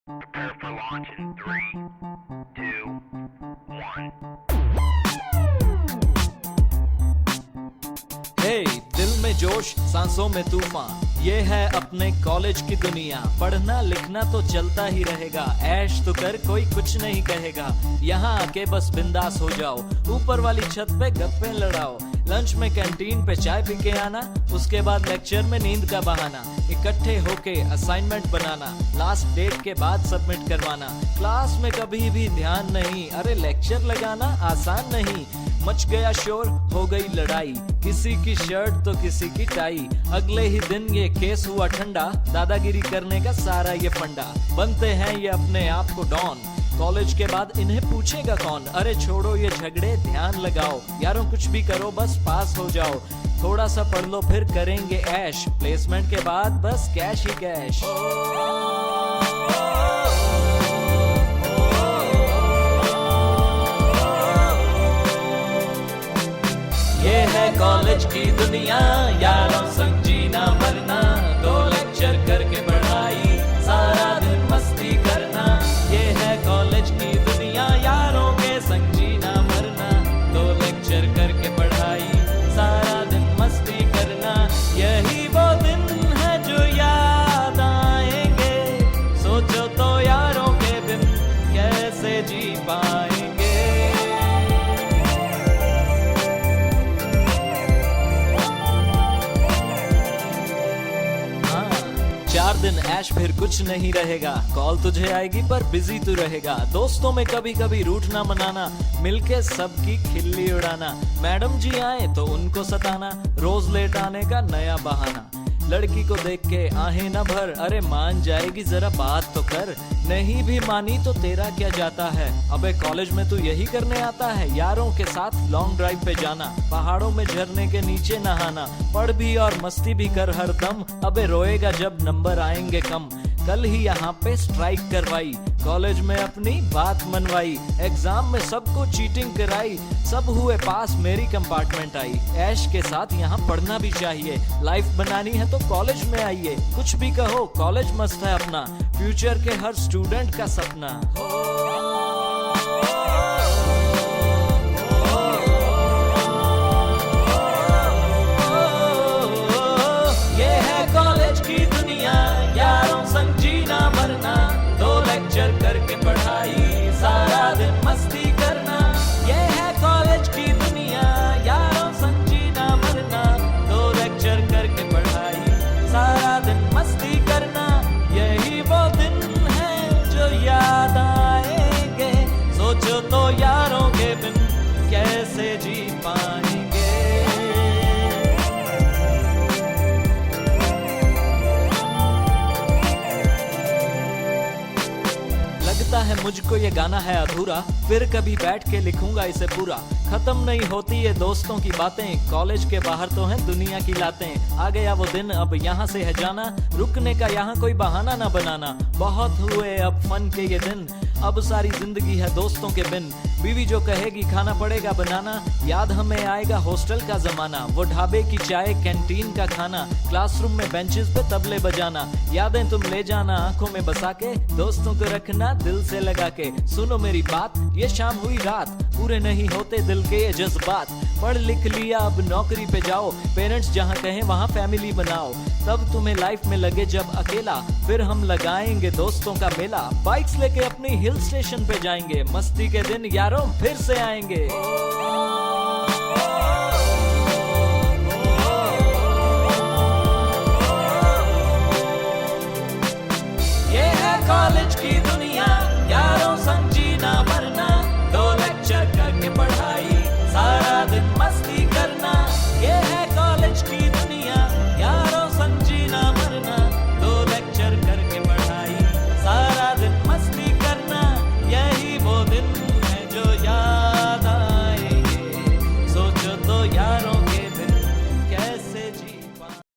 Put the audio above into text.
Prepare for launch in 3, 2, 1. हे दिल में जोश सांसों में तूफान, ये है अपने कॉलेज की दुनिया। पढ़ना लिखना तो चलता ही रहेगा, ऐश तो कर कोई कुछ नहीं कहेगा। यहाँ आके बस बिंदास हो जाओ, ऊपर वाली छत पे गप्पे लड़ाओ। लंच में कैंटीन पे चाय पी के आना, उसके बाद लेक्चर में नींद का बहाना। इकट्ठे होके असाइनमेंट बनाना, लास्ट डेट के बाद सबमिट करवाना। क्लास में कभी भी ध्यान नहीं, अरे लेक्चर लगाना आसान नहीं। मच गया शोर, हो गई लड़ाई, किसी की शर्ट तो किसी की टाई। अगले ही दिन ये केस हुआ ठंडा, दादागिरी करने का सारा ये फंडा। बनते हैं ये अपने आप को डॉन, कॉलेज के बाद इन्हें पूछेगा कौन। अरे छोड़ो ये झगड़े, ध्यान लगाओ यारों, कुछ भी करो बस पास हो जाओ। थोड़ा सा पढ़ लो फिर करेंगे ऐश, प्लेसमेंट के बाद बस कैश ही कैश। ये है कॉलेज की दुनिया, यारों संग जीना मरना। 2 लेक्चर करके पढ़ाई, सारा दिन मस्ती करना। ये है कॉलेज की दुनिया, यारों के संग जीना मरना। 2 लेक्चर करके पढ़ाई, सारा दिन मस्ती करना। यही वो दिन है जो याद आएंगे, सोचो तो यारों के बिन कैसे जी पाएंगे। 4 दिन ऐश फिर कुछ नहीं रहेगा, कॉल तुझे आएगी पर बिजी तू रहेगा। दोस्तों में कभी कभी रूठना मनाना, मिलके सबकी खिल्ली उड़ाना। मैडम जी आए तो उनको सताना, रोज लेट आने का नया बहाना। लड़की को देख के आहें न भर, अरे मान जाएगी जरा बात तो कर। नहीं भी मानी तो तेरा क्या जाता है, अबे कॉलेज में तू यही करने आता है। यारों के साथ लॉन्ग ड्राइव पे जाना, पहाड़ों में झरने के नीचे नहाना। पढ़ भी और मस्ती भी कर हर दम, अबे रोएगा जब नंबर आएंगे कम। कल ही यहाँ पे स्ट्राइक करवाई, कॉलेज में अपनी बात मनवाई। एग्जाम में सबको चीटिंग कराई, सब हुए पास मेरी कंपार्टमेंट आई। ऐश के साथ यहाँ पढ़ना भी चाहिए, लाइफ बनानी है तो कॉलेज में आइए। कुछ भी कहो कॉलेज मस्त है अपना, फ्यूचर के हर स्टूडेंट का सपना। ये है कॉलेज की दुनिया, यारों संग जीना मरना। 2 लेक्चर करके पढ़ाई, सारा दिन मस्ती करना। ये है कॉलेज की दुनिया, यारों संग जीना मरना। 2 लेक्चर करके पढ़ाई, सारा दिन मस्ती करना। यही वो दिन है जो याद आएंगे, सोचो तो यारों के बिन कैसे जी पाएंगे। लगता है मुझको ये गाना है अधूरा, फिर कभी बैठ के लिखूंगा इसे पूरा। खत्म नहीं होती ये दोस्तों की बातें, कॉलेज के बाहर तो हैं दुनिया की लातें। आ गया वो दिन, अब यहाँ से है जाना, रुकने का यहाँ कोई बहाना ना बनाना। बहुत हुए अब फन के ये दिन, अब सारी जिंदगी है दोस्तों के बिन। बीवी जो कहेगी खाना पड़ेगा बनाना, याद हमें आएगा हॉस्टल का जमाना। वो ढाबे की चाय, कैंटीन का खाना, क्लासरूम में बेंचेस पे तबले बजाना। यादें तुम ले जाना आंखों में बसा के, दोस्तों को रखना दिल से लगा के। सुनो मेरी बात, ये शाम हुई रात, पूरे नहीं होते दिल के ये जज्बात। पढ़ लिख लिया अब नौकरी पे जाओ, पेरेंट्स जहाँ कहें वहाँ फैमिली बनाओ। तब तुम्हें लाइफ में लगे जब अकेला, फिर हम लगाएंगे दोस्तों का मेला। बाइक्स लेके अपनी हिल स्टेशन पे जाएंगे, मस्ती के दिन यारों फिर से आएंगे।